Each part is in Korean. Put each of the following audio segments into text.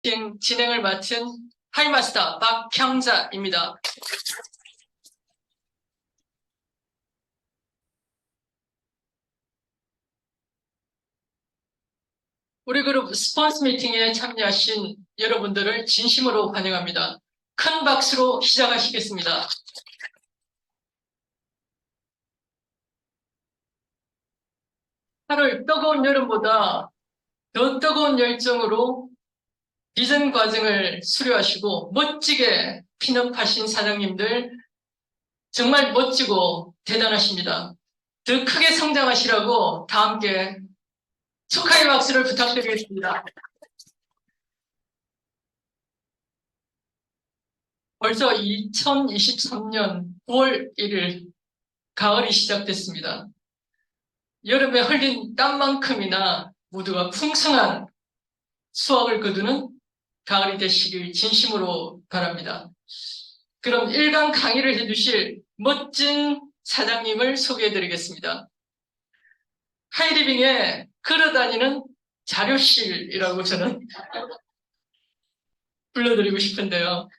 진행을 맡은 하이마스터 박형자입니다. 우리 그룹 스폰서 미팅에 참여하신 여러분들을 진심으로 환영합니다. 큰 박수로 시작하시겠습니다. 하루 뜨거운 여름보다 더 뜨거운 열정으로 비전 과정을 수료하시고 멋지게 핀업하신 사장님들 정말 멋지고 대단하십니다. 더 크게 성장하시라고 다 함께 축하의 박수를 부탁드리겠습니다. 벌써 2023년 9월 1일 가을이 시작됐습니다. 여름에 흘린 땀만큼이나 모두가 풍성한 수확을 거두는 가을이 되시길 진심으로 바랍니다. 그럼 1강 강의를 해주실 멋진 사장님을 소개해드리겠습니다. 하이리빙에 걸어다니는 자료실이라고 저는 불러드리고 싶은데요.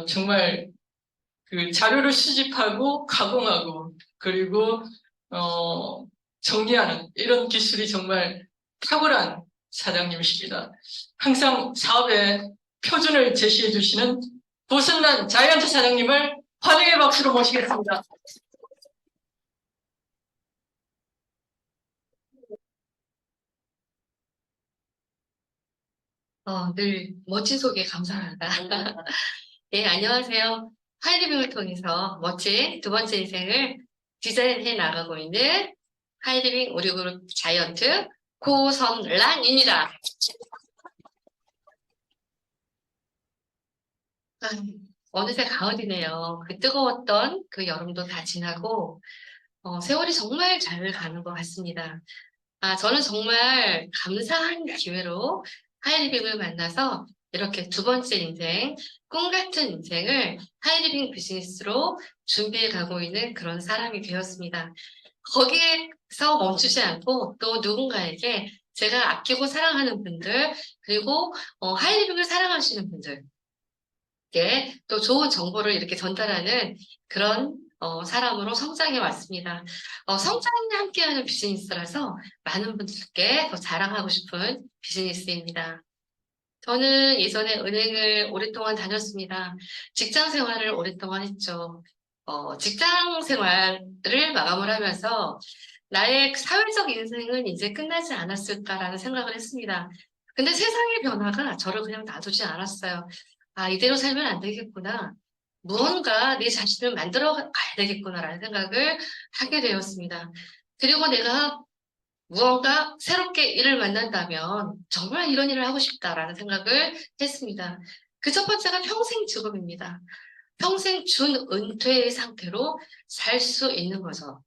정말 그 자료를 수집하고 가공하고 그리고 정리하는 이런 기술이 정말 탁월한 사장님이십니다. 항상 사업의 표준을 제시해 주시는 고선란 자이언트 사장님을 환영의 박수로 모시겠습니다. 늘 멋진 소개 감사합니다. 네, 안녕하세요. 하이리빙을 통해서 멋진 두 번째 인생을 디자인해 나가고 있는 하이리빙 우리그룹 자이언트 고선란입니다. 어느새 가을이네요. 그 뜨거웠던 그 여름도 다 지나고 세월이 정말 잘 가는 것 같습니다. 저는 정말 감사한 기회로 하이리빙을 만나서 이렇게 두 번째 인생, 꿈 같은 인생을 하이리빙 비즈니스로 준비해 가고 있는 그런 사람이 되었습니다. 거기에서 멈추지 않고 또 누군가에게 제가 아끼고 사랑하는 분들, 그리고 하이리빙을 사랑하시는 분들께 또 좋은 정보를 이렇게 전달하는 그런 사람으로 성장해 왔습니다. 성장에 함께하는 비즈니스라서 많은 분들께 더 자랑하고 싶은 비즈니스입니다. 저는 예전에 은행을 오랫동안 다녔습니다. 직장 생활을 오랫동안 했죠. 직장 생활을 마감을 하면서 나의 사회적 인생은 이제 끝나지 않았을까라는 생각을 했습니다. 근데 세상의 변화가 저를 그냥 놔두지 않았어요. 이대로 살면 안 되겠구나. 무언가 내 자신을 만들어 가야 되겠구나라는 생각을 하게 되었습니다. 그리고 내가 무언가 새롭게 일을 만난다면 정말 이런 일을 하고 싶다라는 생각을 했습니다. 그 첫 번째가 평생 직업입니다. 평생 준은퇴의 상태로 살 수 있는 거죠.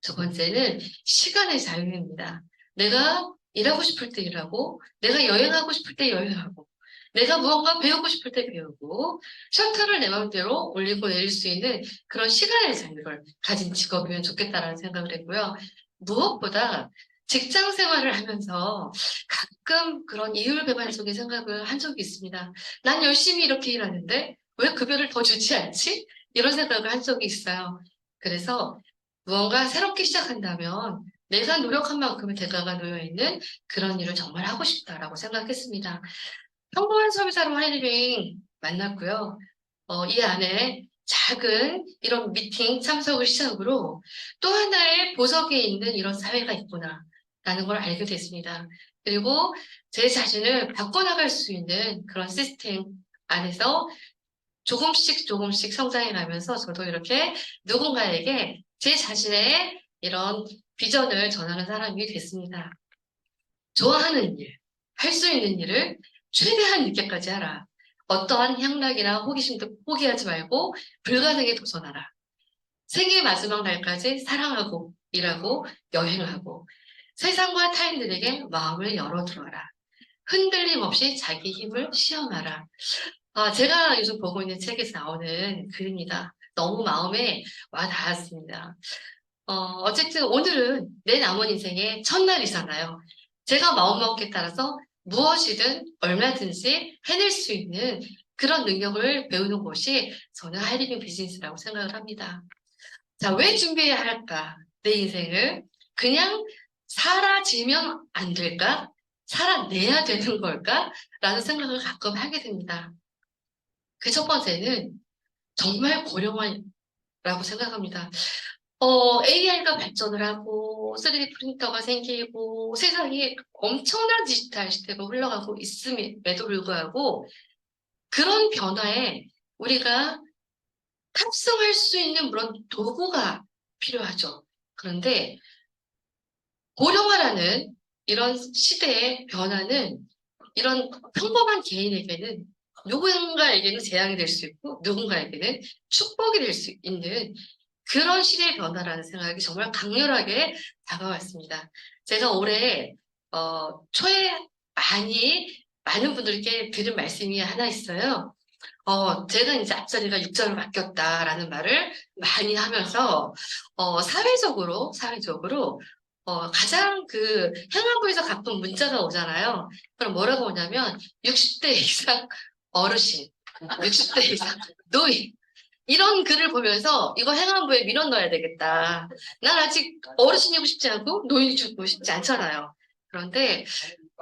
두 번째는 시간의 자유입니다. 내가 일하고 싶을 때 일하고, 내가 여행하고 싶을 때 여행하고, 내가 무언가 배우고 싶을 때 배우고, 셔터를 내 마음대로 올리고 내릴 수 있는 그런 시간의 자유를 가진 직업이면 좋겠다라는 생각을 했고요. 무엇보다 직장 생활을 하면서 가끔 그런 이율배반적인 생각을 한 적이 있습니다. 난 열심히 이렇게 일하는데 왜 급여를 더 주지 않지? 이런 생각을 한 적이 있어요. 그래서 무언가 새롭게 시작한다면 내가 노력한 만큼의 대가가 놓여있는 그런 일을 정말 하고 싶다라고 생각했습니다. 평범한 소비자로 하이리빙 만났고요. 이 안에 작은 이런 미팅 참석을 시작으로 또 하나의 보석에 있는 이런 사회가 있구나라는 걸 알게 됐습니다. 그리고 제 자신을 바꿔나갈 수 있는 그런 시스템 안에서 조금씩 조금씩 성장해 가면서 저도 이렇게 누군가에게 제 자신의 이런 비전을 전하는 사람이 됐습니다. 좋아하는 일, 할 수 있는 일을 최대한 늦게까지 하라. 어떠한 향락이나 호기심도 포기하지 말고 불가능에 도전하라. 생애 마지막 날까지 사랑하고 일하고 여행하고 세상과 타인들에게 마음을 열어두어라. 흔들림 없이 자기 힘을 시험하라. 제가 요즘 보고 있는 책에서 나오는 글입니다. 너무 마음에 와 닿았습니다. 어쨌든 오늘은 내 남은 인생의 첫날이잖아요. 제가 마음먹기에 따라서 무엇이든 얼마든지 해낼 수 있는 그런 능력을 배우는 곳이 저는 하이리빙 비즈니스라고 생각을 합니다. 자, 왜 준비해야 할까? 내 인생을 그냥 살아지면 안 될까? 살아내야 되는 걸까? 라는 생각을 가끔 하게 됩니다. 그 첫 번째는 정말 고령화라고 생각합니다. AI가 발전을 하고 3D 프린터가 생기고 세상이 엄청난 디지털 시대로 흘러가고 있음에도 불구하고 그런 변화에 우리가 탑승할 수 있는 그런 도구가 필요하죠. 그런데 고령화라는 이런 시대의 변화는 이런 평범한 개인에게는 누군가에게는 재앙이 될 수 있고 누군가에게는 축복이 될 수 있는 그런 시대의 변화라는 생각이 정말 강렬하게 다가왔습니다. 제가 올해 초에 많은 분들께 드린 말씀이 하나 있어요. 제가 이제 앞자리가 6자로 바뀌었다라는 말을 많이 하면서 사회적으로 가장 그 행안부에서 가끔 문자가 오잖아요. 그럼 뭐라고 오냐면 60대 이상 어르신, 60대 이상 노인 이런 글을 보면서 이거 행안부에 밀어 넣어야 되겠다. 난 아직 어르신이고 싶지 않고 노인이고 싶지 않잖아요. 그런데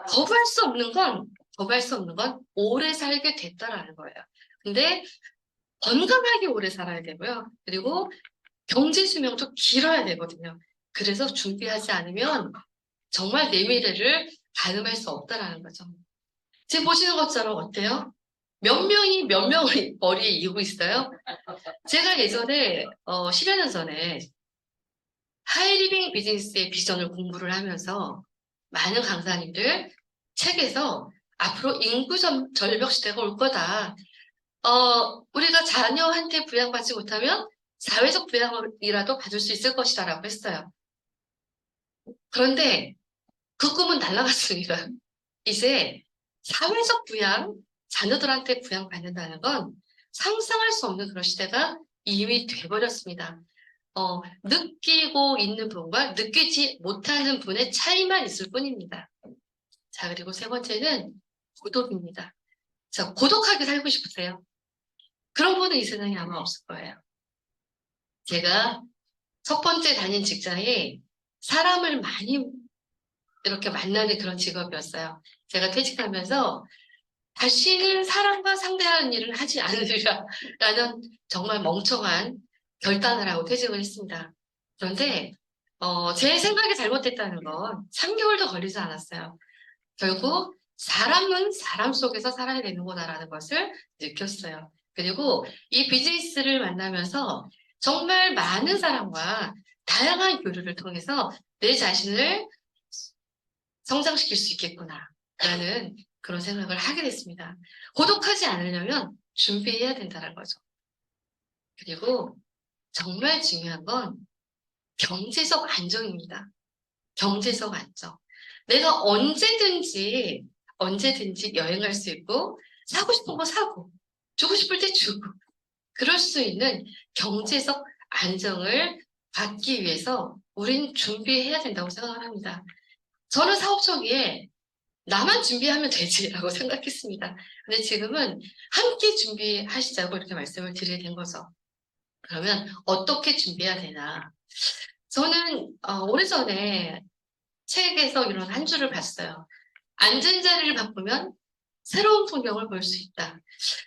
거부할 수 없는 건 오래 살게 됐다라는 거예요. 근데 건강하게 오래 살아야 되고요. 그리고 경제 수명도 길어야 되거든요. 그래서 준비하지 않으면 정말 내 미래를 가늠할 수 없다라는 거죠. 지금 보시는 것처럼 어때요? 몇 명이 몇 명을 머리에 이고 있어요? 제가 예전에 10여 년 전에 하이리빙 비즈니스의 비전을 공부를 하면서 많은 강사님들 책에서 앞으로 절벽 시대가 올 거다. 우리가 자녀한테 부양받지 못하면 사회적 부양이라도 받을 수 있을 것이다라고 했어요. 그런데 그 꿈은 날아갔습니다. 이제 사회적 부양, 자녀들한테 부양받는다는 건 상상할 수 없는 그런 시대가 이미 돼버렸습니다. 느끼고 있는 분과 느끼지 못하는 분의 차이만 있을 뿐입니다. 자, 그리고 세 번째는 고독입니다. 자, 고독하게 살고 싶으세요? 그런 분은 이 세상에 아마 없을 거예요. 제가 첫 번째 다닌 직장이 사람을 많이 이렇게 만나는 그런 직업이었어요. 제가 퇴직하면서 다시는 사람과 상대하는 일을 하지 않으리라라는 정말 멍청한 결단을 하고 퇴직을 했습니다. 그런데 제 생각이 잘못됐다는 건 3개월도 걸리지 않았어요. 결국 사람은 사람 속에서 살아야 되는구나라는 것을 느꼈어요. 그리고 이 비즈니스를 만나면서 정말 많은 사람과 다양한 교류를 통해서 내 자신을 성장시킬 수 있겠구나라는 그런 생각을 하게 됐습니다. 고독하지 않으려면 준비해야 된다는 거죠. 그리고 정말 중요한 건 경제적 안정입니다. 경제적 안정. 내가 언제든지 여행할 수 있고 사고 싶은 거 사고 주고 싶을 때 주고 그럴 수 있는 경제적 안정을 받기 위해서 우린 준비해야 된다고 생각을 합니다. 저는 사업 초기에 나만 준비하면 되지라고 생각했습니다. 근데 지금은 함께 준비하시자고 이렇게 말씀을 드리게 된 거죠. 그러면 어떻게 준비해야 되나? 저는 오래전에 책에서 이런 한 줄을 봤어요. 앉은 자리를 바꾸면 새로운 풍경을 볼 수 있다.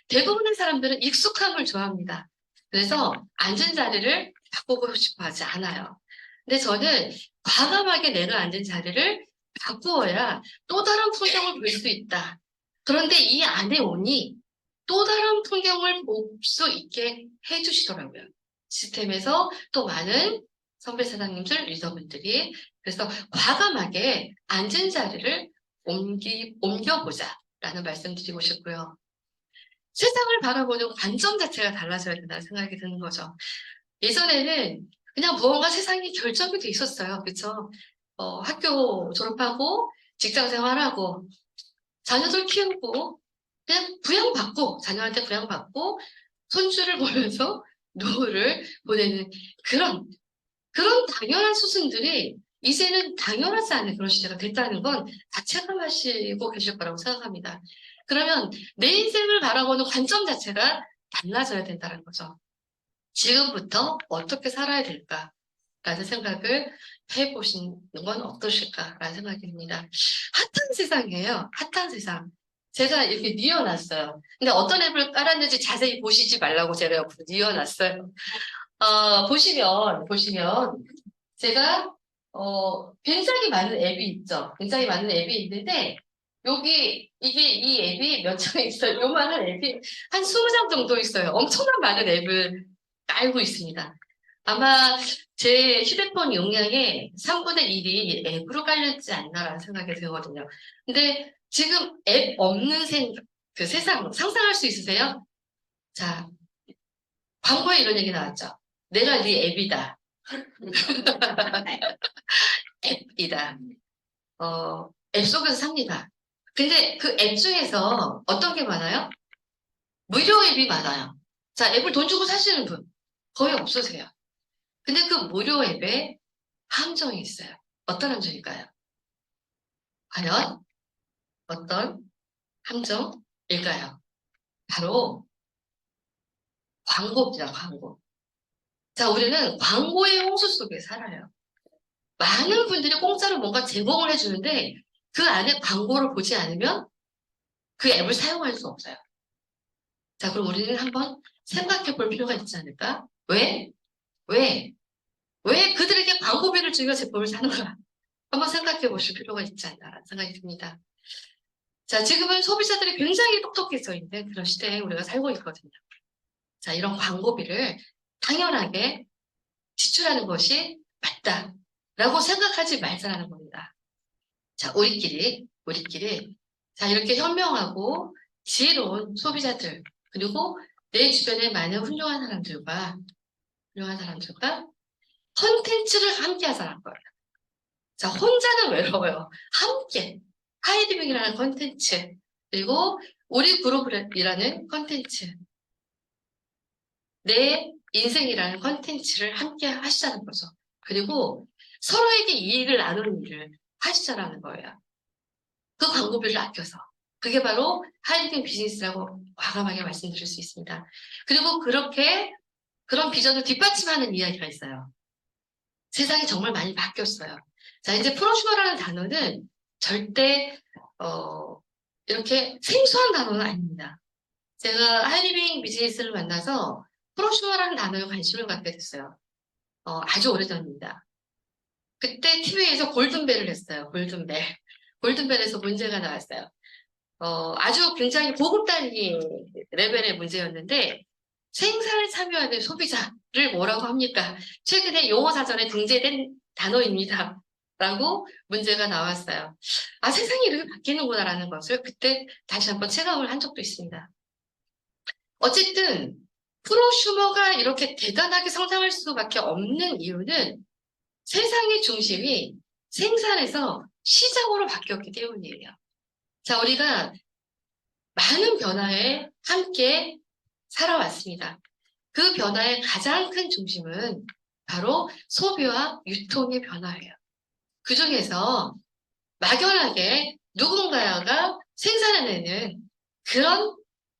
대부분의 사람들은 익숙함을 좋아합니다. 그래서 앉은 자리를 바꾸고 싶어 하지 않아요. 근데 저는 과감하게 내가 앉은 자리를 바꾸어야 또 다른 풍경을 볼 수 있다. 그런데 이 안에 오니 또 다른 풍경을 볼 수 있게 해주시더라고요. 시스템에서 또 많은 선배 사장님들, 리더분들이 그래서 과감하게 앉은 자리를 옮겨보자라는 말씀 드리고 싶고요. 세상을 바라보는 관점 자체가 달라져야 된다는 생각이 드는 거죠. 예전에는 그냥 무언가 세상이 결정이 돼 있었어요. 그렇죠? 학교 졸업하고 직장 생활하고 자녀들 키우고 그냥 부양받고 자녀한테 부양받고 손주를 보면서 노후를 보내는 그런 당연한 수순들이 이제는 당연하지 않은 그런 시대가 됐다는 건 다 체감하시고 계실 거라고 생각합니다. 그러면 내 인생을 바라보는 관점 자체가 달라져야 된다는 거죠. 지금부터 어떻게 살아야 될까라는 생각을 해보시는 건 어떠실까라는 생각이 듭니다. 핫한 세상이에요. 핫한 세상. 제가 이렇게 뉘어놨어요. 근데 어떤 앱을 깔았는지 자세히 보시지 말라고 제가 옆으로 뉘어놨어요. 보시면 제가 굉장히 많은 앱이 있죠. 굉장히 많은 앱이 있는데 이 앱이 몇 장 있어요. 요만한 앱이 한 20장 정도 있어요. 엄청난 많은 앱을 깔고 있습니다. 아마 제 휴대폰 용량의 3분의 1이 앱으로 깔렸지 않나라는 생각이 들거든요. 근데 지금 앱 없는 그 세상 상상할 수 있으세요? 자, 광고에 이런 얘기 나왔죠. 내가 네 앱이다. 앱이다. 앱 속에서 삽니다. 근데 그 앱 중에서 어떤 게 많아요? 무료 앱이 많아요. 자, 앱을 돈 주고 사시는 분 거의 없으세요. 근데 그 무료 앱에 함정이 있어요. 어떤 함정일까요? 과연 어떤 함정일까요? 바로 광고입니다, 광고. 자, 우리는 광고의 홍수 속에 살아요. 많은 분들이 공짜로 뭔가 제공을 해주는데 그 안에 광고를 보지 않으면 그 앱을 사용할 수 없어요. 자, 그럼 우리는 한번 생각해 볼 필요가 있지 않을까? 왜? 왜? 왜 그들에게 광고비를 주며 제품을 사는가? 한번 생각해 보실 필요가 있지 않나라는 생각이 듭니다. 자, 지금은 소비자들이 굉장히 똑똑해져 있는 그런 시대에 우리가 살고 있거든요. 자, 이런 광고비를 당연하게 지출하는 것이 맞다라고 생각하지 말자라는 겁니다. 자, 우리끼리, 자, 이렇게 현명하고 지혜로운 소비자들, 그리고 내 주변에 많은 훌륭한 사람들과 컨텐츠를 함께 하자는 거예요. 자, 혼자는 외로워요. 함께. 하이리빙이라는 컨텐츠, 그리고 우리 그룹이라는 컨텐츠, 내 인생이라는 컨텐츠를 함께 하시자는 거죠. 그리고 서로에게 이익을 나누는 일을 하시자라는 거예요. 그 광고비를 아껴서. 그게 바로 하이리빙 비즈니스라고 과감하게 말씀드릴 수 있습니다. 그리고 그런 비전을 뒷받침하는 이야기가 있어요. 세상이 정말 많이 바뀌었어요. 자, 이제 프로슈머라는 단어는 절대 이렇게 생소한 단어는 아닙니다. 제가 하이리빙 비즈니스를 만나서 프로슈머라는 단어에 관심을 갖게 됐어요. 아주 오래전입니다. 그때 TV에서 골든벨을 했어요. 골든벨에서 문제가 나왔어요. 아주 굉장히 고급 단위 레벨의 문제였는데 생산에 참여하는 소비자를 뭐라고 합니까? 최근에 용어사전에 등재된 단어입니다. 라고 문제가 나왔어요. 아, 세상이 이렇게 바뀌는구나라는 것을 그때 다시 한번 체감을 한 적도 있습니다. 어쨌든 프로슈머가 이렇게 대단하게 성장할 수밖에 없는 이유는 세상의 중심이 생산에서 시장으로 바뀌었기 때문이에요. 자, 우리가 많은 변화에 함께 살아왔습니다. 그 변화의 가장 큰 중심은 바로 소비와 유통의 변화예요. 그 중에서 막연하게 누군가가 생산해내는 그런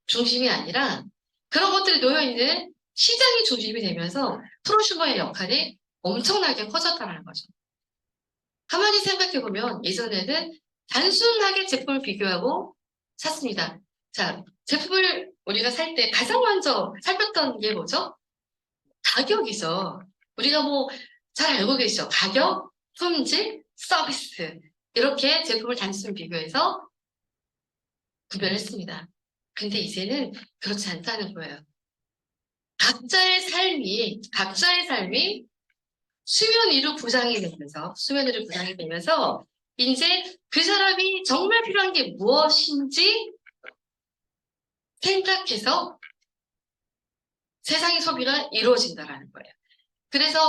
중심이 아니라 그런 것들이 놓여있는 시장이 중심이 되면서 프로슈머의 역할이 엄청나게 커졌다는 거죠. 가만히 생각해보면 예전에는 단순하게 제품을 비교하고 샀습니다. 자, 제품을 우리가 살 때 가장 먼저 살폈던 게 뭐죠? 가격이죠. 우리가 뭐 잘 알고 계시죠? 가격, 품질, 서비스. 이렇게 제품을 단순히 비교해서 구별했습니다. 근데 이제는 그렇지 않다는 거예요. 각자의 삶이 수면 위로 구성이 되면서 이제 그 사람이 정말 필요한 게 무엇인지 생각해서 세상의 소비가 이루어진다라는 거예요. 그래서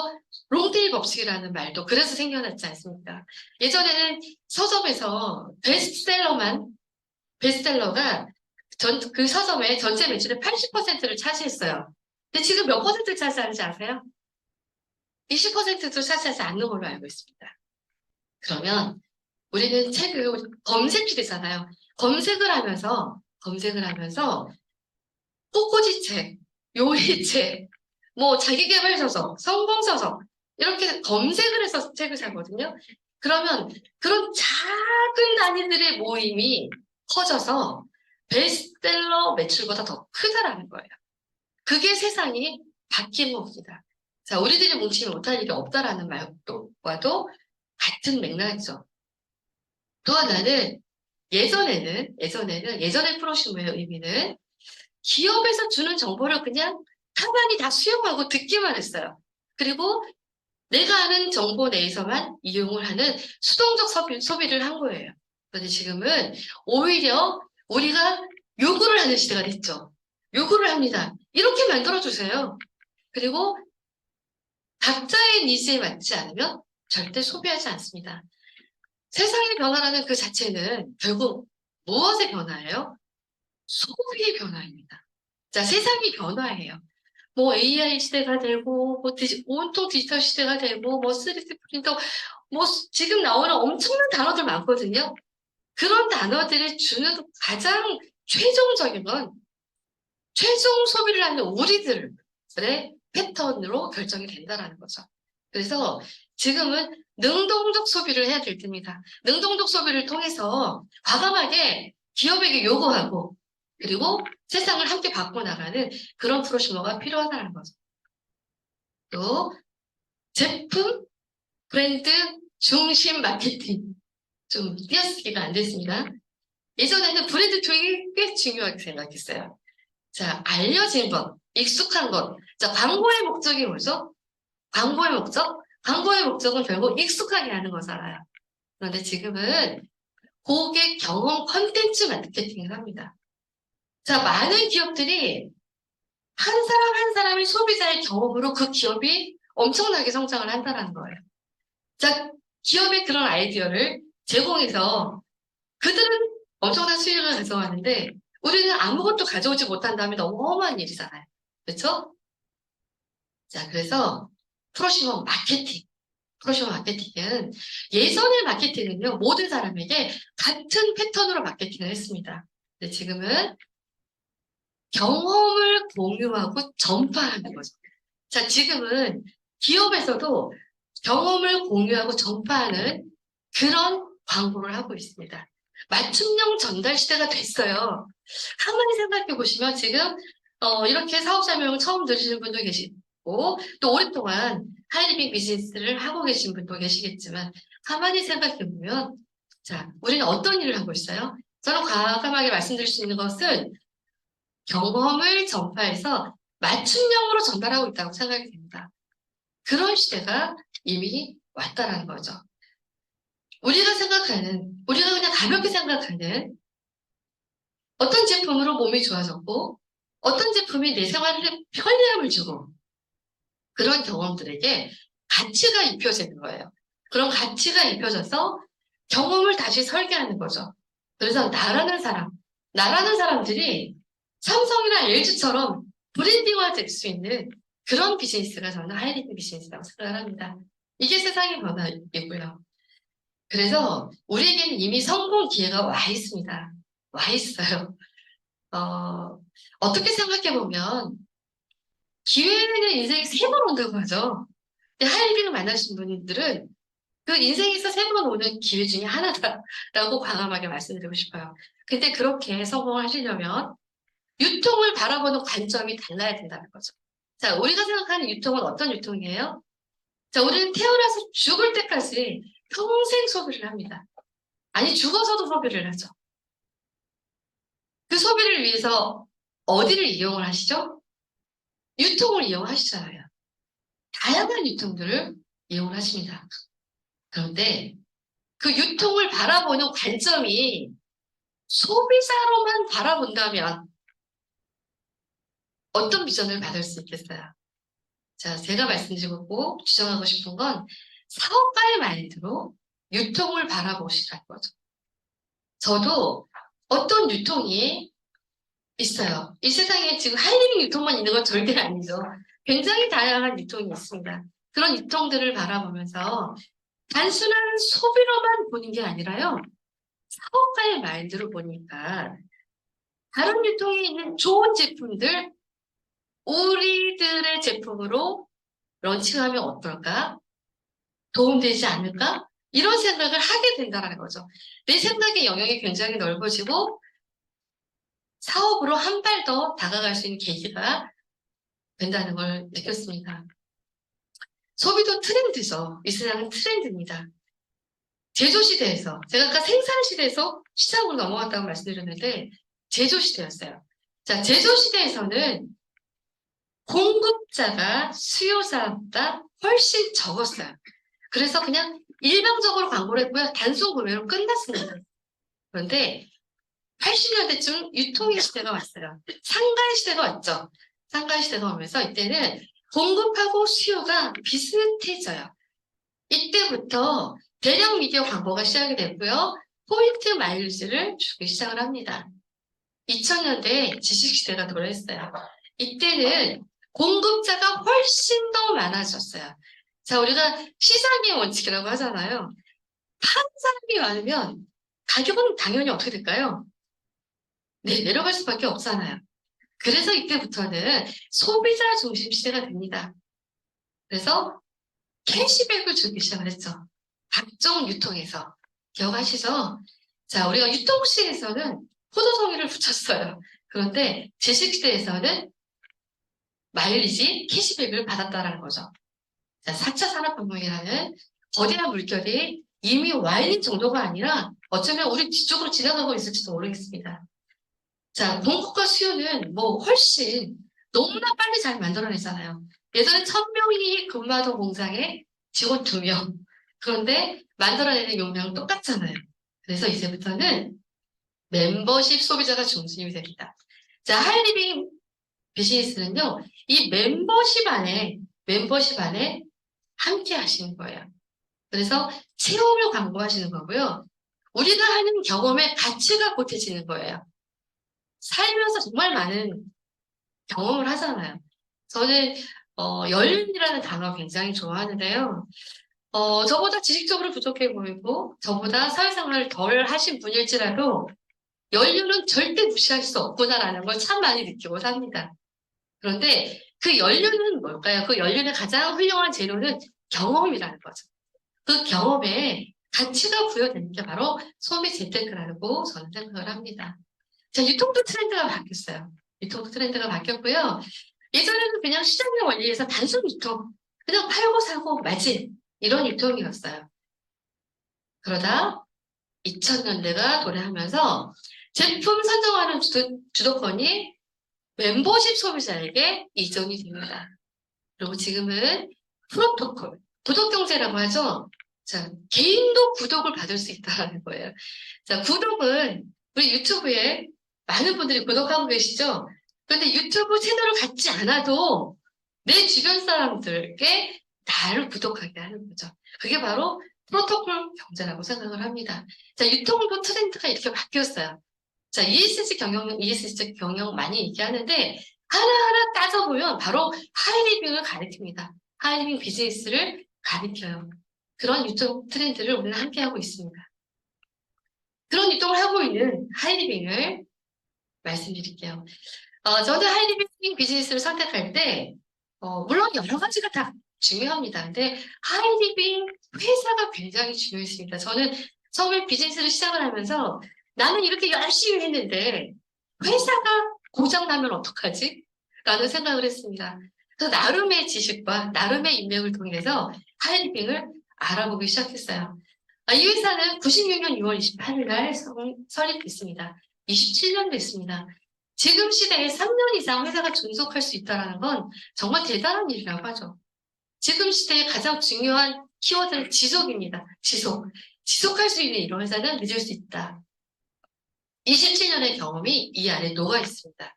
롱테일 법칙이라는 말도 그래서 생겨났지 않습니까? 예전에는 서점에서 베스트셀러가 그 서점의 전체 매출의 80%를 차지했어요. 근데 지금 몇 퍼센트를 차지하는지 아세요? 20%도 차지하지 않는 걸로 알고 있습니다. 그러면 우리는 책을 검색이 되잖아요. 검색을 하면서 꽃꽂이 책, 요리책, 뭐 자기계발서적, 성공서적 이렇게 검색을 해서 책을 사거든요. 그러면 그런 작은 단위들의 모임이 커져서 베스트셀러 매출보다 더 크다라는 거예요. 그게 세상이 바뀌는 겁니다. 자, 우리들이 뭉치지 못할 일이 없다라는 말과도 같은 맥락이죠. 또 하나는 예전의 프로시모의 의미는 기업에서 주는 정보를 그냥 가만히 다 수용하고 듣기만 했어요. 그리고 내가 아는 정보 내에서만 이용을 하는 수동적 소비를 한 거예요. 그런데 지금은 오히려 우리가 요구를 하는 시대가 됐죠. 요구를 합니다. 이렇게 만들어주세요. 그리고 각자의 니즈에 맞지 않으면 절대 소비하지 않습니다. 세상의 변화라는 그 자체는 결국 무엇의 변화예요? 소비의 변화입니다. 자, 세상이 변화해요. 뭐 AI 시대가 되고, 뭐 온통 디지털 시대가 되고, 뭐 3D 프린터, 뭐 지금 나오는 엄청난 단어들 많거든요. 그런 단어들이 주는 가장 최종적인 건 최종 소비를 하는 우리들의 패턴으로 결정이 된다는 거죠. 그래서 지금은 능동적 소비를 해야 될 때입니다. 능동적 소비를 통해서 과감하게 기업에게 요구하고 그리고 세상을 함께 바꿔나가는 그런 프로슈머가 필요하다는 거죠. 또 제품, 브랜드, 중심 마케팅 좀 띄어쓰기가 안 됐습니다. 예전에는 브랜드 쪽이 꽤 중요하게 생각했어요. 자, 알려진 것, 익숙한 것. 자, 광고의 목적이 뭐죠? 광고의 목적? 광고의 목적은 결국 익숙하게 하는 거잖아요. 그런데 지금은 고객 경험 컨텐츠 마케팅을 합니다. 자, 많은 기업들이 한 사람 한 사람의 소비자의 경험으로 그 기업이 엄청나게 성장을 한다는 거예요. 자, 기업의 그런 아이디어를 제공해서 그들은 엄청난 수익을 가져가는데 우리는 아무것도 가져오지 못한다면 너무 험한 일이잖아요. 그렇죠? 자, 그래서 프로시머 마케팅은 예전의 마케팅은요, 모든 사람에게 같은 패턴으로 마케팅을 했습니다. 근데 지금은 경험을 공유하고 전파하는 거죠. 자, 지금은 기업에서도 경험을 공유하고 전파하는 그런 광고를 하고 있습니다. 맞춤형 전달 시대가 됐어요. 가만히 생각해 보시면 지금 이렇게 사업 설명을 처음 들으시는 분도 계시고 또 오랫동안 하이리빙 비즈니스를 하고 계신 분도 계시겠지만 가만히 생각해 보면 자, 우리는 어떤 일을 하고 있어요? 저는 과감하게 말씀드릴 수 있는 것은 경험을 전파해서 맞춤형으로 전달하고 있다고 생각이 됩니다. 그런 시대가 이미 왔다라는 거죠. 우리가 그냥 가볍게 생각하는 어떤 제품으로 몸이 좋아졌고, 어떤 제품이 내 생활에 편리함을 주고, 그런 경험들에게 가치가 입혀지는 거예요. 그런 가치가 입혀져서 경험을 다시 설계하는 거죠. 그래서 나라는 사람들이 삼성이나 LG처럼 브랜딩화 될 수 있는 그런 비즈니스가 저는 하이리빙 비즈니스라고 생각을 합니다. 이게 세상의 변화이고요. 그래서 우리에게는 이미 성공 기회가 와 있습니다. 와 있어요. 어떻게 생각해보면 기회는 인생에 3번 온다고 하죠. 근데 하이리빙을 만나신 분들은 그 인생에서 3번 오는 기회 중에 하나다라고 과감하게 말씀드리고 싶어요. 근데 그렇게 성공을 하시려면 유통을 바라보는 관점이 달라야 된다는 거죠. 자, 우리가 생각하는 유통은 어떤 유통이에요? 자, 우리는 태어나서 죽을 때까지 평생 소비를 합니다. 아니, 죽어서도 소비를 하죠. 그 소비를 위해서 어디를 이용을 하시죠? 유통을 이용하시잖아요. 다양한 유통들을 이용을 하십니다. 그런데 그 유통을 바라보는 관점이 소비자로만 바라본다면 어떤 비전을 받을 수 있겠어요? 자, 제가 말씀드리고 꼭 주장하고 싶은 건 사업가의 마인드로 유통을 바라보시라는 거죠. 저도 어떤 유통이 있어요. 이 세상에 지금 하이리빙 유통만 있는 건 절대 아니죠. 굉장히 다양한 유통이 있습니다. 그런 유통들을 바라보면서 단순한 소비로만 보는 게 아니라요. 사업가의 마인드로 보니까 다른 유통에 있는 좋은 제품들 우리들의 제품으로 런칭하면 어떨까? 도움되지 않을까? 이런 생각을 하게 된다는 거죠. 내 생각의 영역이 굉장히 넓어지고 사업으로 한 발 더 다가갈 수 있는 계기가 된다는 걸 느꼈습니다. 소비도 트렌드죠. 이 세상은 트렌드입니다. 제조시대에서, 제가 아까 생산시대에서 시장으로 넘어갔다고 말씀드렸는데, 제조시대였어요. 자, 제조시대에서는 공급자가 수요자보다 훨씬 적었어요. 그래서 그냥 일방적으로 광고를 했고요. 단순 구매로 끝났습니다. 그런데 80년대쯤 유통의 시대가 왔어요. 상가의 시대가 왔죠. 상가의 시대가 오면서 이때는 공급하고 수요가 비슷해져요. 이때부터 대량 미디어 광고가 시작이 됐고요. 포인트 마일리지를 주기 시작을 합니다. 2000년대에 지식시대가 도래했어요. 이때는 공급자가 훨씬 더 많아졌어요. 자, 우리가 시장의 원칙이라고 하잖아요. 파는 사람이 많으면 가격은 당연히 어떻게 될까요? 네, 내려갈 수밖에 없잖아요. 그래서 이때부터는 소비자 중심 시대가 됩니다. 그래서 캐시백을 주기 시작을 했죠. 각종 유통에서. 기억하시죠? 자, 우리가 유통시에서는 포도송이를 붙였어요. 그런데 지식시대에서는 마일리지, 캐시백을 받았다라는 거죠. 자, 4차 산업혁명이라는 거대한 물결이 이미 와 있는 정도가 아니라 어쩌면 우리 뒤쪽으로 지나가고 있을지도 모르겠습니다. 자, 공급과 수요는 뭐 훨씬 너무나 빨리 잘 만들어내잖아요. 예전에 1000명이 근무하던 공장에 직원 2명. 그런데 만들어내는 용량은 똑같잖아요. 그래서 이제부터는 멤버십 소비자가 중심이 됩니다. 자, 하이리빙 비즈니스는요, 이 멤버십 안에 함께 하시는 거예요. 그래서 체험을 광고하시는 거고요. 우리가 하는 경험의 가치가 보태지는 거예요. 살면서 정말 많은 경험을 하잖아요. 저는 연륜이라는 단어 굉장히 좋아하는데요. 저보다 지식적으로 부족해 보이고 저보다 사회생활을 덜 하신 분일지라도 연륜은 절대 무시할 수 없구나라는 걸 참 많이 느끼고 삽니다. 그런데 그 연륜은 뭘까요? 그 연륜의 가장 훌륭한 재료는 경험이라는 거죠. 그 경험에 가치가 부여되는 게 바로 소비 재테크라고 저는 생각을 합니다. 자, 유통도 트렌드가 바뀌었어요. 유통도 트렌드가 바뀌었고요. 예전에는 그냥 시장의 원리에서 단순 유통, 그냥 팔고 사고 마진 이런 유통이었어요. 그러다 2000년대가 도래하면서 제품 선정하는 주도권이 멤버십 소비자에게 이전이 됩니다. 그리고 지금은 프로토콜, 구독경제라고 하죠. 자, 개인도 구독을 받을 수 있다는 거예요. 자, 구독은 우리 유튜브에 많은 분들이 구독하고 계시죠? 그런데 유튜브 채널을 갖지 않아도 내 주변 사람들께 나를 구독하게 하는 거죠. 그게 바로 프로토콜 경제라고 생각을 합니다. 자, 유통도 트렌드가 이렇게 바뀌었어요. 자, ESG 경영 많이 얘기하는데 하나하나 따져보면 바로 하이리빙을 가리킵니다. 하이리빙 비즈니스를 가리켜요. 그런 유통 트렌드를 우리는 함께하고 있습니다. 그런 유통을 하고 있는 하이리빙을 말씀드릴게요. 저는 하이리빙 비즈니스를 선택할 때 물론 여러 가지가 다 중요합니다. 근데 하이리빙 회사가 굉장히 중요했습니다. 저는 처음에 비즈니스를 시작을 하면서 나는 이렇게 열심히 했는데 회사가 고장나면 어떡하지? 라는 생각을 했습니다. 그래서 나름의 지식과 나름의 인맥을 통해서 하이리빙을 알아보기 시작했어요. 이 회사는 96년 6월 28일 날 설립됐습니다. 27년 됐습니다. 지금 시대에 3년 이상 회사가 존속할 수 있다는 건 정말 대단한 일이라고 하죠. 지금 시대에 가장 중요한 키워드는 지속입니다. 지속할 수 있는 이런 회사는 믿을 수 있다. 27년의 경험이 이 안에 녹아 있습니다.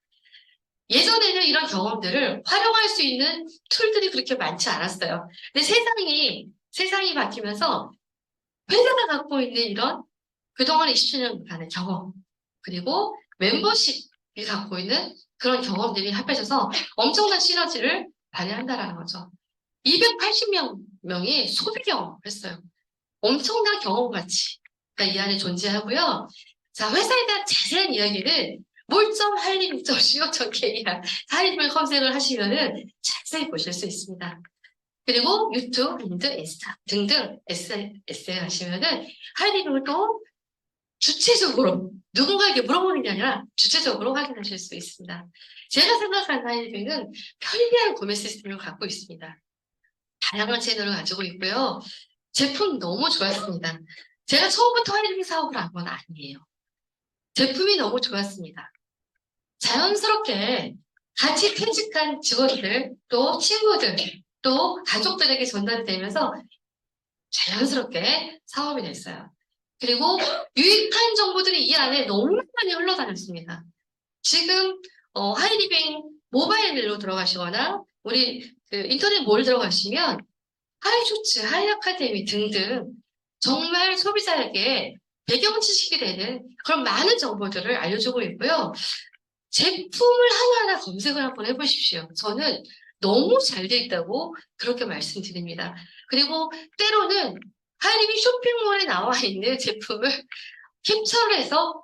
예전에는 이런 경험들을 활용할 수 있는 툴들이 그렇게 많지 않았어요. 근데 세상이 바뀌면서 회사가 갖고 있는 이런 그동안 27년간의 경험, 그리고 멤버십이 갖고 있는 그런 경험들이 합해져서 엄청난 시너지를 발휘한다는 거죠. 280명이 소비 경험을 했어요. 엄청난 경험 가치가 이 안에 존재하고요. 자, 회사에 대한 자세한 이야기는 몰점할림.co.kr 하이림을 검색을 하시면은 자세히 보실 수 있습니다. 그리고 유튜브, 인스타 등등 에세이 하시면은 하이림을 또 주체적으로 누군가에게 물어보는 게 아니라 주체적으로 확인하실 수 있습니다. 제가 생각하는 하이리빙은 편리한 구매 시스템을 갖고 있습니다. 다양한 채널을 가지고 있고요. 제품 너무 좋았습니다. 제가 처음부터 하이리빙 사업을 한 건 아니에요. 제품이 너무 좋았습니다. 자연스럽게 같이 퇴직한 직원들, 또 친구들, 또 가족들에게 전달되면서 자연스럽게 사업이 됐어요. 그리고 유익한 정보들이 이 안에 너무 많이 흘러다녔습니다. 지금 하이리빙 모바일 메일로 들어가시거나 우리 그 인터넷 몰 들어가시면 하이쇼츠, 하이아카데미 등등 정말 소비자에게 배경 지식이 되는 그런 많은 정보들을 알려주고 있고요. 제품을 하나하나 검색을 한번 해보십시오. 저는 너무 잘 돼 있다고 그렇게 말씀드립니다. 그리고 때로는 하이리빙 쇼핑몰에 나와 있는 제품을 캡처를 해서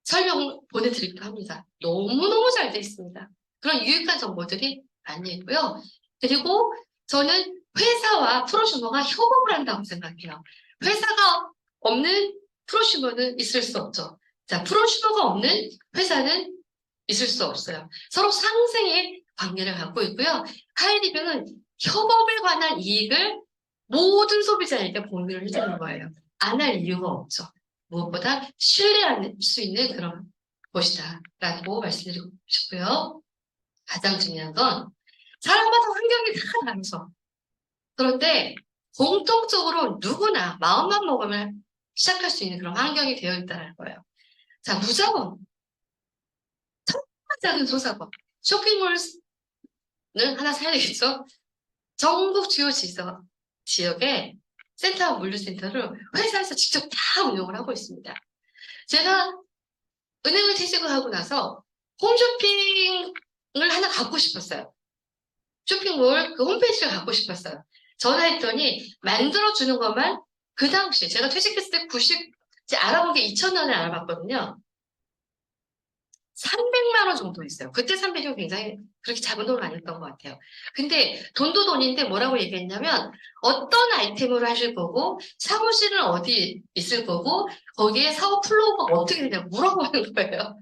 설명 보내드리기도 합니다. 너무너무 잘 돼 있습니다. 그런 유익한 정보들이 많이 있고요. 그리고 저는 회사와 프로슈머가 협업을 한다고 생각해요. 회사가 없는 프로슈머는 있을 수 없죠. 자, 프로슈머가 없는 회사는 있을 수 없어요. 서로 상생의 관계를 갖고 있고요. 하이리빙은 협업에 관한 이익을 모든 소비자에게 공유를 해주는 거예요. 안 할 이유가 없죠. 무엇보다 신뢰할 수 있는 그런 곳이다 라고 말씀드리고 싶고요. 가장 중요한 건 사람마다 환경이 다 다르죠. 그런데 공통적으로 누구나 마음만 먹으면 시작할 수 있는 그런 환경이 되어 있다는 거예요. 자, 무작업. 정말 작은 소작업. 쇼핑몰을 하나 사야 되겠죠? 전국 주요 지역에 센터 물류센터를 회사에서 직접 다 운영을 하고 있습니다. 제가 은행을 퇴직을 하고 나서 홈쇼핑을 하나 갖고 싶었어요. 쇼핑몰 그 홈페이지를 갖고 싶었어요. 전화했더니 만들어주는 것만 그 당시 제가 퇴직했을 때 알아본 게 2000년에 알아봤거든요. 300만 원 정도 있어요. 그때 300이 굉장히 그렇게 작은 돈은 아니었던 것 같아요. 근데 돈도 돈인데 뭐라고 얘기했냐면 어떤 아이템으로 하실 거고 사무실은 어디 있을 거고 거기에 사업 플로우가 어떻게 되냐고 물어보는 거예요.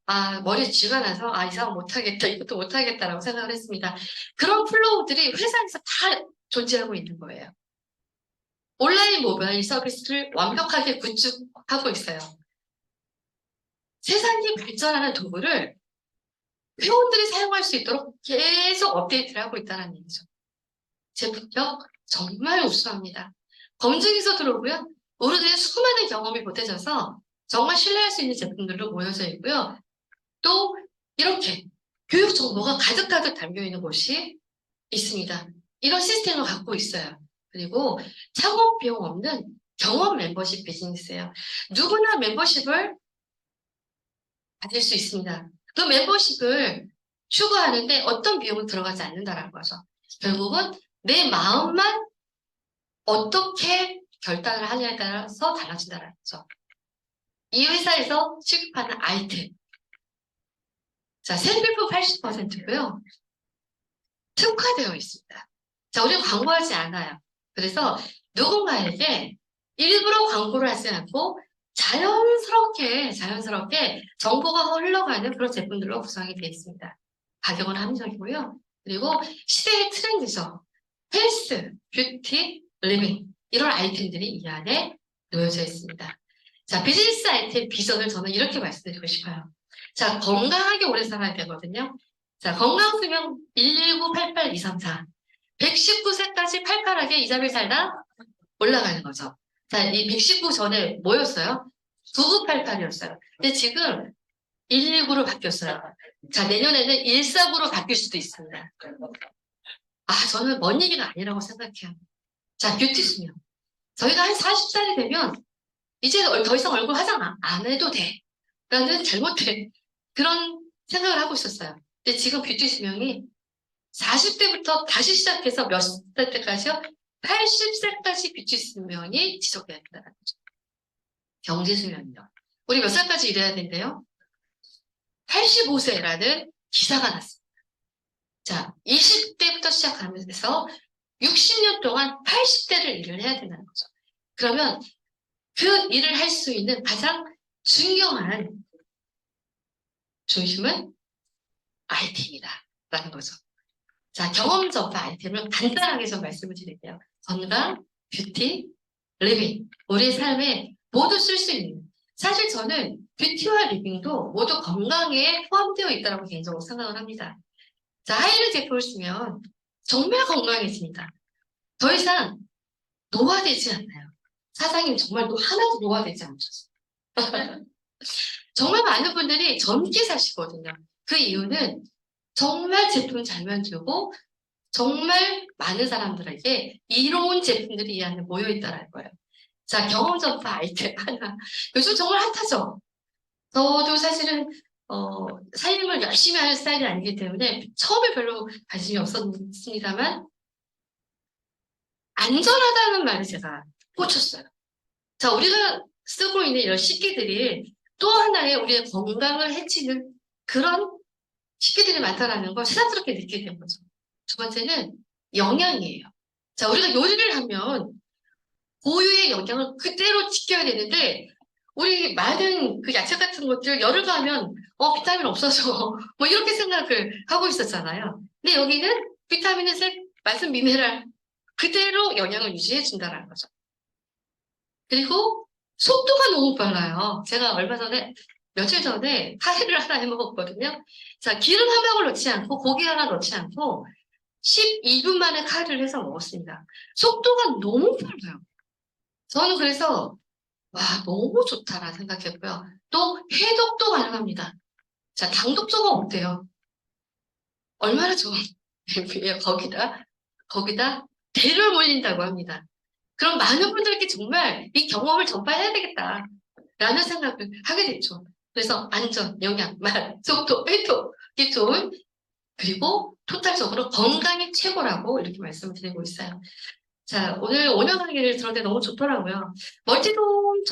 아, 머리에 쥐가 나서 이 사업 못하겠다, 이것도 못하겠다라고 생각을 했습니다. 그런 플로우들이 회사에서 다 존재하고 있는 거예요. 온라인 모바일 서비스를 완벽하게 구축하고 있어요. 세상이 발전하는 도구를 회원들이 사용할 수 있도록 계속 업데이트를 하고 있다는 얘기죠. 제품력 정말 우수합니다. 검증에서 들어오고요. 오래된 수많은 경험이 보태져서 정말 신뢰할 수 있는 제품들로 모여져 있고요. 또 이렇게 교육 정보가 가득가득 담겨있는 곳이 있습니다. 이런 시스템을 갖고 있어요. 그리고 창업 비용 없는 경험 멤버십 비즈니스예요. 누구나 멤버십을 받을 수 있습니다. 그 멤버십을 추구하는데 어떤 비용은 들어가지 않는다는 거죠. 결국은 내 마음만 어떻게 결단을 하냐에 따라서 달라진다는 거죠. 이 회사에서 취급하는 아이템. 자, 생필품 80%고요. 특화되어 있습니다. 자, 우리는 광고하지 않아요. 그래서 누군가에게 일부러 광고를 하지 않고 자연스럽게 정보가 흘러가는 그런 제품들로 구성이 되어 있습니다. 가격은 합리적이고요. 그리고 시대의 트렌드죠. 헬스, 뷰티, 리빙 이런 아이템들이 이 안에 놓여져 있습니다. 자, 비즈니스 아이템 비전을 저는 이렇게 말씀드리고 싶어요. 자, 건강하게 오래 살아야 되거든요. 자, 건강수명 119-88234. 119세까지 팔팔하게 이 잠을 살다 올라가는 거죠. 자, 이 119 전에 뭐였어요? 9988이었어요. 근데 지금 119로 바뀌었어요. 자, 내년에는 149로 바뀔 수도 있습니다. 저는 먼 얘기가 아니라고 생각해요. 자, 뷰티 수명. 저희가 한 40살이 되면 이제 더 이상 얼굴 화장 안 해도 돼. 라는 잘못된 그런 생각을 하고 있었어요. 근데 지금 뷰티 수명이 40대부터 다시 시작해서 몇 살 때까지요? 80세까지 뷰티 수명이 지속돼야 된다는 거죠. 경제 수명이요. 우리 몇 살까지 일해야 된대요? 85세라는 기사가 났습니다. 자, 20대부터 시작하면서 60년 동안 80대를 일을 해야 된다는 거죠. 그러면 그 일을 할 수 있는 가장 중요한 중심은 아이템이다. 라는 거죠. 자, 경험 전파 아이템을 간단하게 좀 말씀을 드릴게요. 건강, 뷰티, 리빙. 우리의 삶에 모두 쓸 수 있는. 사실 저는 뷰티와 리빙도 모두 건강에 포함되어 있다고 개인적으로 생각을 합니다. 자, 하이힐 제품을 쓰면 정말 건강해집니다. 더 이상 노화되지 않아요. 사장님 정말 하나도 노화되지 않죠. 정말 많은 분들이 젊게 사시거든요. 그 이유는 정말 제품 잘 만들고 정말 많은 사람들에게 이로운 제품들이 이 안에 모여있다는 거예요. 자, 경험 전파 아이템 하나. 요즘 정말 핫하죠? 저도 사실은 살림을 열심히 하는 스타일이 아니기 때문에 처음에 별로 관심이 없었습니다만 안전하다는 말을 제가 꽂혔어요. 자, 우리가 쓰고 있는 이런 식기들이 또 하나의 우리의 건강을 해치는 그런 식기들이 많다는 걸 새삼스럽게 느끼게 된 거죠. 두 번째는 영양이에요. 자, 우리가 요리를 하면 고유의 영양을 그대로 지켜야 되는데 우리 많은 그 야채 같은 것들 열을 가하면 비타민 없어서 뭐 이렇게 생각을 하고 있었잖아요. 근데 여기는 비타민의 색, 맛은 미네랄 그대로 영양을 유지해 준다는 거죠. 그리고 속도가 너무 빨라요. 제가 며칠 전에 카레를 하나 해 먹었거든요. 자, 기름 한 방울 넣지 않고 고기 하나 넣지 않고 12분 만에 카레를 해서 먹었습니다. 속도가 너무 빨라요. 저는 그래서 와, 너무 좋다라 생각했고요. 또 해독도 가능합니다. 자, 당독소가 없대요. 얼마나 좋은 앰플이에요. 거기다 대를 몰린다고 합니다. 그럼 많은 분들께 정말 이 경험을 전파해야 되겠다라는 생각을 하게 됐죠. 그래서 안전, 영양, 맛, 속도, 해독이 좋은 그리고 토탈적으로 건강이 최고라고 이렇게 말씀을 드리고 있어요. 자, 오늘 5년 강의를 들었는데 너무 좋더라고요. 멀티돔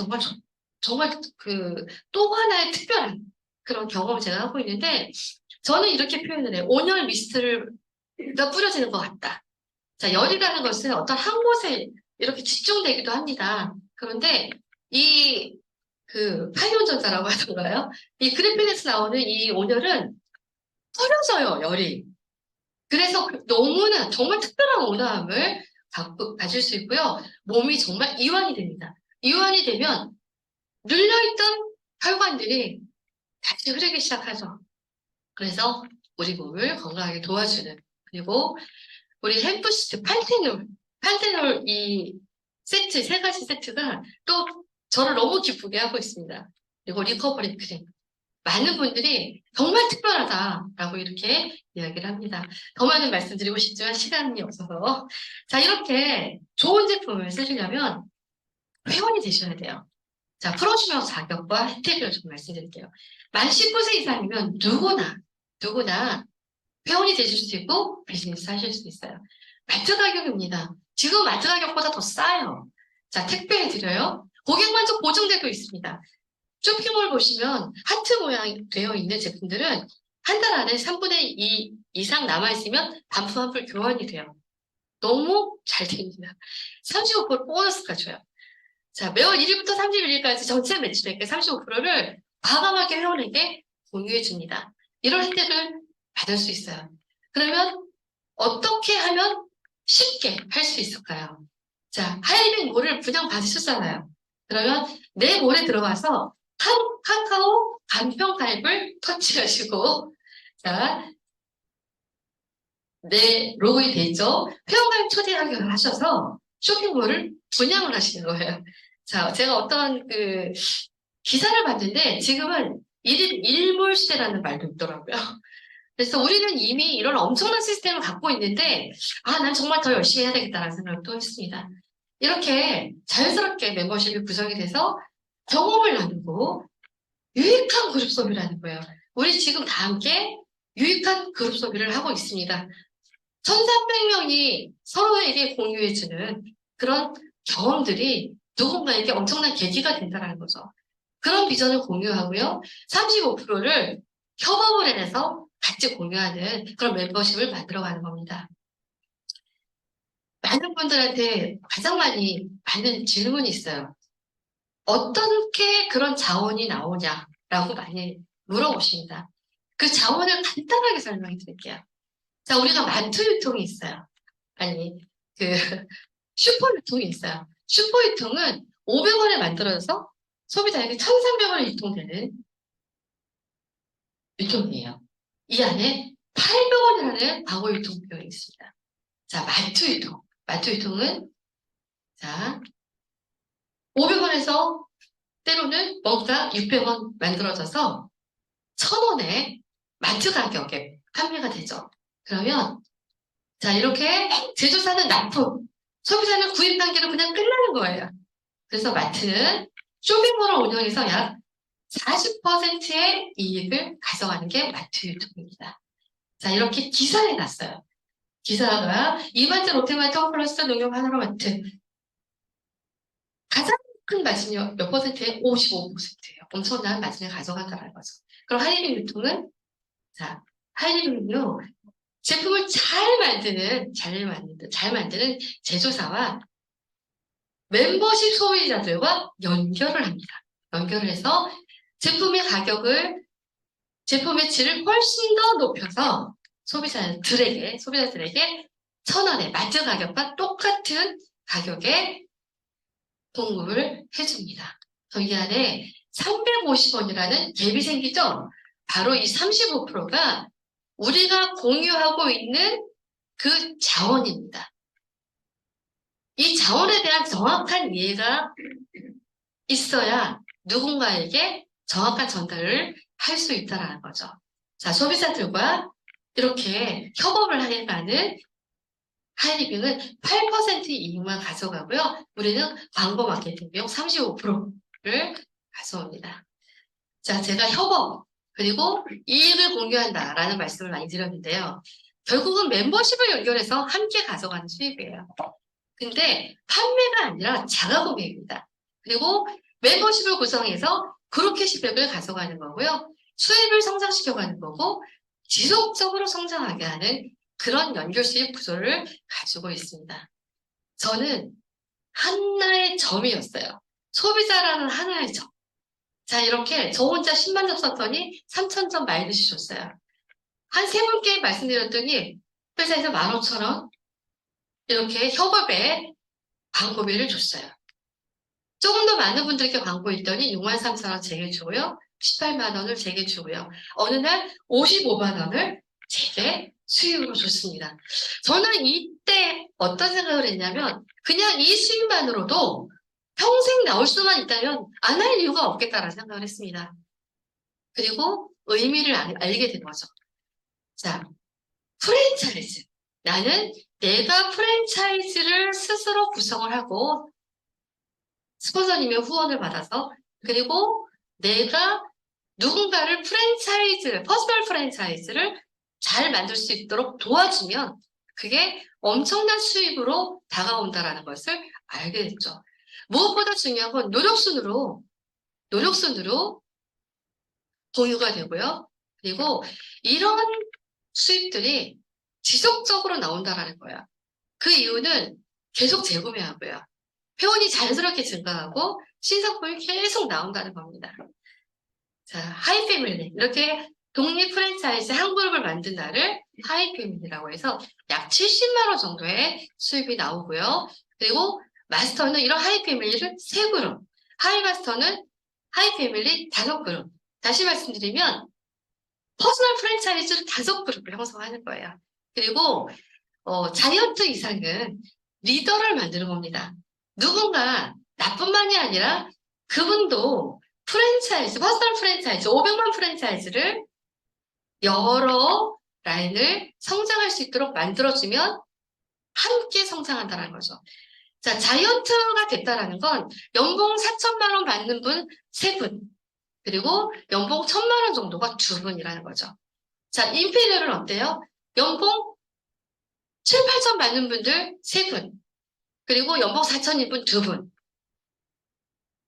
정말 또 하나의 특별한 그런 경험을 제가 하고 있는데 저는 이렇게 표현을 해요. 5년 미스트가 뿌려지는 것 같다. 자, 열이라는 것은 어떤 한 곳에 이렇게 집중되기도 합니다. 그런데 파이온전자라고 하던가요? 이 그래핀에서 나오는 이 온열은 뿌려져요, 열이. 그래서 너무나 정말 특별한 온화함을 가질 수 있고요. 몸이 정말 이완이 됩니다. 이완이 되면 눌려있던 혈관들이 다시 흐르기 시작하죠. 그래서 우리 몸을 건강하게 도와주는 그리고 우리 햄프시드 판테놀 이 세트, 3가지 세트가 또 저를 너무 기쁘게 하고 있습니다. 그리고 리커버리 크림. 많은 분들이 정말 특별하다라고 이렇게 이야기를 합니다. 더 많은 말씀드리고 싶지만 시간이 없어서. 자, 이렇게 좋은 제품을 쓰시려면 회원이 되셔야 돼요. 자, 프로슈머 자격과 혜택을 좀 말씀드릴게요. 만 19세 이상이면 누구나 회원이 되실 수 있고 비즈니스 하실 수 있어요. 마트 가격입니다. 지금 마트 가격보다 더 싸요. 자, 택배해드려요. 고객 만족 보증되고 있습니다. 쇼핑몰 보시면 하트 모양 되어 있는 제품들은 한 달 안에 3분의 2 이상 남아있으면 반품 환불 교환이 돼요. 너무 잘 됩니다. 35% 보너스가 줘요. 자, 매월 1일부터 31일까지 전체 매출액의 35%를 과감하게 회원에게 공유해 줍니다. 이런 혜택을 받을 수 있어요. 그러면 어떻게 하면 쉽게 할 수 있을까요? 자, 하이링 몰을 분양 받으셨잖아요. 그러면 내 몰에 들어가서 카카오 간편 가입을 터치하시고, 자, 내 로그인 돼 있죠? 회원가입 초대하기를 하셔서 쇼핑몰을 분양을 하시는 거예요. 자, 제가 어떤 기사를 봤는데 지금은 1일 1몰 시대라는 말도 있더라고요. 그래서 우리는 이미 이런 엄청난 시스템을 갖고 있는데, 난 정말 더 열심히 해야 되겠다는 생각을 또 했습니다. 이렇게 자연스럽게 멤버십이 구성이 돼서 경험을 나누고 유익한 그룹 소비라는 거예요. 우리 지금 다 함께 유익한 그룹 소비를 하고 있습니다. 1300명이 서로에게 공유해주는 그런 경험들이 누군가에게 엄청난 계기가 된다는 거죠. 그런 비전을 공유하고요. 35%를 협업을 해서 같이 공유하는 그런 멤버십을 만들어가는 겁니다. 많은 분들한테 가장 많이 받는 질문이 있어요. 어떻게 그런 자원이 나오냐라고 많이 물어보십니다. 그 자원을 간단하게 설명해 드릴게요. 자, 우리가 마트 유통이 있어요. 아니, 그 슈퍼 유통이 있어요. 슈퍼 유통은 500원에 만들어져서 소비자에게 1,300원에 유통되는 유통이에요. 이 안에 800원이라는 광고 유통 비용이 있습니다. 자, 마트 유통. 마트 유통은 자, 500원에서 때로는 뭔가 600원 만들어져서 1,000원에 마트 가격에 판매가 되죠. 그러면 자, 이렇게 제조사는 납품, 소비자는 구입 단계로 그냥 끝나는 거예요. 그래서 마트는 쇼핑몰을 운영해서 약 40%의 이익을 가져가는 게 마트 유통입니다. 자, 이렇게 기사에 났어요. 기사가 이마트, 롯데마트, 홈플러스, 농협, 하나로마트 가장 큰 마진이 몇 퍼센트예요? 55%예요. 엄청난 마진을 가져간다는 거죠. 그럼 하이리 유통은 자, 하이리는요 제품을 잘 만드는 제조사와 멤버십 소비자들과 연결을 합니다. 연결을 해서 제품의 질을 훨씬 더 높여서 소비자들에게 1,000원에 마트 가격과 똑같은 가격에 공급을 해줍니다. 이 안에 350원이라는 갭이 생기죠? 바로 이 35%가 우리가 공유하고 있는 그 자원입니다. 이 자원에 대한 정확한 이해가 있어야 누군가에게 정확한 전달을 할 수 있다는 거죠. 자, 소비자들과 이렇게 협업을 해가는 하이리빙은 8% 이익만 가져가고요. 우리는 광고 마케팅 비용 35%를 가져옵니다. 자, 제가 협업 그리고 이익을 공유한다라는 말씀을 많이 드렸는데요. 결국은 멤버십을 연결해서 함께 가져가는 수입이에요. 근데 판매가 아니라 자가구매입니다. 그리고 멤버십을 구성해서 그룹 캐시백을 가져가는 거고요. 수입을 성장시켜가는 거고 지속적으로 성장하게 하는 그런 연결 수입 구조를 가지고 있습니다. 저는 하나의 점이었어요. 소비자라는 하나의 점. 자, 이렇게 저 혼자 10만 점 썼더니 3,000점 마이너스 줬어요. 한 세 분께 말씀드렸더니 회사에서 15,000원 이렇게 협업에 광고비를 줬어요. 조금 더 많은 분들께 광고했더니 63,000원 제게 주고요. 18만 원을 제게 주고요. 어느 날 55만 원을 제게 수익으로 줬습니다. 저는 이때 어떤 생각을 했냐면 그냥 이 수익만으로도 평생 나올 수만 있다면 안 할 이유가 없겠다라는 생각을 했습니다. 그리고 의미를 알게 된 거죠. 자, 프랜차이즈. 나는 내가 프랜차이즈를 스스로 구성을 하고 스폰서님의 후원을 받아서 그리고 내가 누군가를 퍼스널 프랜차이즈를 잘 만들 수 있도록 도와주면 그게 엄청난 수익으로 다가온다라는 것을 알게 됐죠. 무엇보다 중요한 건 노력순으로 공유가 되고요. 그리고 이런 수입들이 지속적으로 나온다라는 거예요. 그 이유는 계속 재구매하고요. 회원이 자연스럽게 증가하고 신상품이 계속 나온다는 겁니다. 자, 하이패밀리. 이렇게 독립 프랜차이즈 한 그룹을 만든 날을 하이패밀리라고 해서 약 70만 원 정도의 수입이 나오고요. 그리고 마스터는 이런 하이패밀리를 3그룹, 하이마스터는 하이패밀리 5그룹. 다시 말씀드리면 퍼스널 프랜차이즈를 5그룹을 형성하는 거예요. 그리고 자이언트 이상은 리더를 만드는 겁니다. 누군가 나뿐만이 아니라 그분도 퍼스널 프랜차이즈, 500만 프랜차이즈를 여러 라인을 성장할 수 있도록 만들어주면 함께 성장한다는 거죠. 자, 자이언트가 됐다라는 건 연봉 4천만 원 받는 분 3분, 그리고 연봉 1,000만 원 정도가 2분이라는 거죠. 자, 인피니얼은 어때요? 연봉 7, 8점 받는 분들 3분, 그리고 연봉 4천인 분 2분.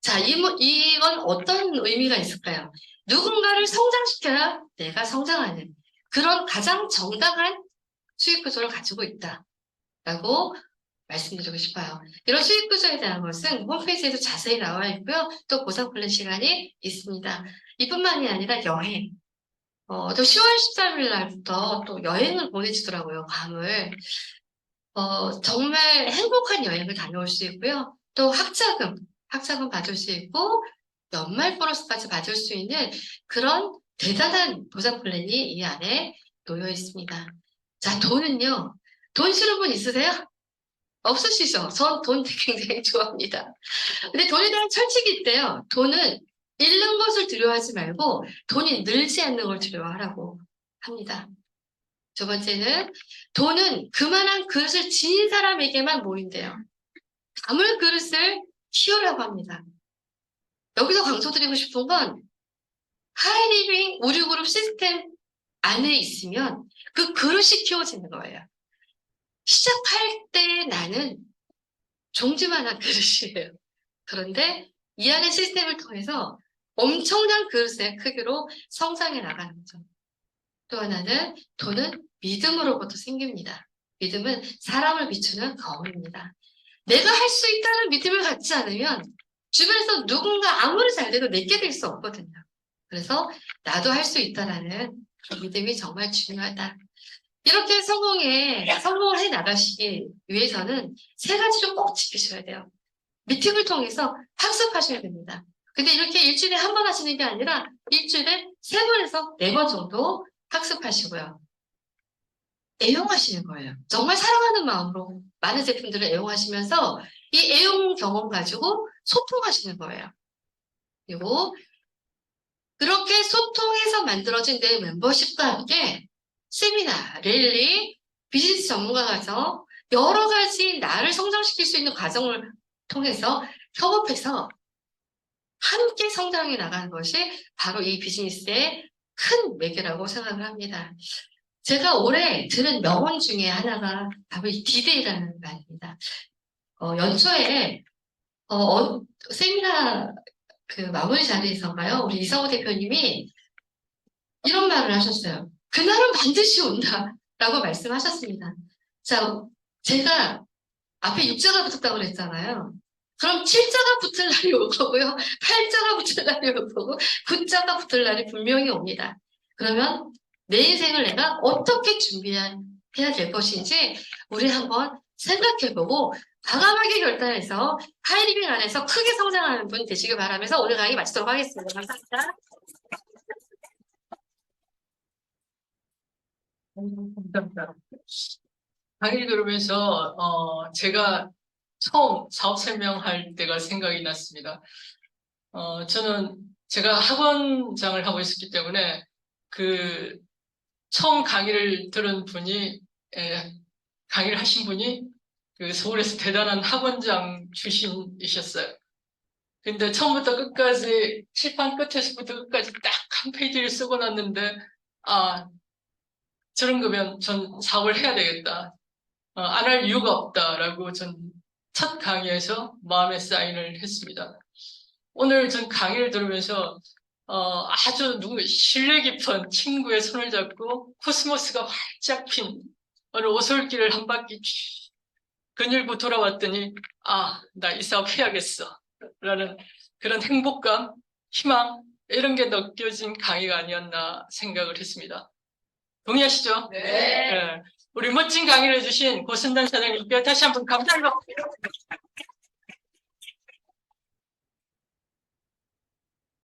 자, 이건 어떤 의미가 있을까요? 누군가를 성장시켜야 내가 성장하는 그런 가장 정당한 수익 구조를 가지고 있다라고 말씀드리고 싶어요. 이런 수익 구조에 대한 것은 홈페이지에도 자세히 나와 있고요. 또 보상 플랜 시간이 있습니다. 이뿐만이 아니라 여행. 또 10월 13일 날부터 또 여행을 보내주더라고요, 괌을. 정말 행복한 여행을 다녀올 수 있고요. 또 학자금 받을 수 있고, 연말 보너스까지 받을 수 있는 그런 대단한 보상 플랜이 이 안에 놓여 있습니다. 자, 돈은요. 돈 싫은 분 있으세요? 없으시죠? 전 돈 굉장히 좋아합니다. 근데 돈에 대한 철칙이 있대요. 돈은 잃는 것을 두려워하지 말고 돈이 늘지 않는 걸 두려워하라고 합니다. 두 번째는 돈은 그만한 그릇을 지닌 사람에게만 모인대요. 남을 그릇을 키우라고 합니다. 여기서 강조드리고 싶은 건 하이리빙 우류그룹 시스템 안에 있으면 그 그릇이 키워지는 거예요. 시작할 때 나는 종지만한 그릇이에요. 그런데 이 안의 시스템을 통해서 엄청난 그릇의 크기로 성장해 나가는 거죠. 또 하나는 돈은 믿음으로부터 생깁니다. 믿음은 사람을 비추는 거울입니다. 내가 할 수 있다는 믿음을 갖지 않으면 주변에서 누군가 아무리 잘 돼도 내게 될 수 없거든요. 그래서 나도 할 수 있다라는 그런 믿음이 정말 중요하다. 이렇게 성공을 해 나가시기 위해서는 3가지를 꼭 지키셔야 돼요. 미팅을 통해서 학습하셔야 됩니다. 근데 이렇게 일주일에 1번 하시는 게 아니라 일주일에 3번에서 4번 정도 학습하시고요. 애용하시는 거예요. 정말 사랑하는 마음으로 많은 제품들을 애용하시면서 이 애용 경험 가지고 소통하시는 거예요. 그리고 그렇게 소통해서 만들어진 내 멤버십과 함께 세미나, 랠리, 비즈니스 전문가 과정, 여러 가지 나를 성장시킬 수 있는 과정을 통해서 협업해서 함께 성장해 나가는 것이 바로 이 비즈니스의 큰 매개라고 생각을 합니다. 제가 올해 들은 명언 중에 하나가 바로 이 디데이라는 말입니다. 연초에 세미나 그 마무리 자리에서인가요? 우리 이성호 대표님이 이런 말을 하셨어요. 그날은 반드시 온다라고 말씀하셨습니다. 자, 제가 앞에 6자가 붙었다고 그랬잖아요. 그럼 7자가 붙을 날이 올 거고요. 8자가 붙을 날이 올 거고 9자가 붙을 날이 분명히 옵니다. 그러면 내 인생을 내가 어떻게 준비해야 될 것인지 우리 한번 생각해보고 과감하게 결단해서 하이리빙 안에서 크게 성장하는 분 되시길 바라면서 오늘 강의 마치도록 하겠습니다. 감사합니다. 감사합니다. 강의 들으면서 제가 처음 사업 설명할 때가 생각이 났습니다. 저는 제가 학원장을 하고 있었기 때문에 그 처음 강의를 들은 분이 강의를 하신 분이 그 서울에서 대단한 학원장 출신이셨어요. 근데 처음부터 끝까지 칠판 끝에서부터 끝까지 딱 한 페이지를 쓰고 났는데 저런 거면 전 사업을 해야 되겠다. 안 할 이유가 없다라고 전 첫 강의에서 마음의 사인을 했습니다. 오늘 전 강의를 들으면서 아주 신뢰 깊은 친구의 손을 잡고 코스모스가 활짝 핀 어느 오솔길을 한 바퀴 거닐고 돌아왔더니 나 이 사업 해야겠어 라는 그런 행복감, 희망 이런 게 느껴진 강의가 아니었나 생각을 했습니다. 동의하시죠? 네. 네. 우리 멋진 강의를 해주신 고선단 사장님께 다시 한번 감사를 받고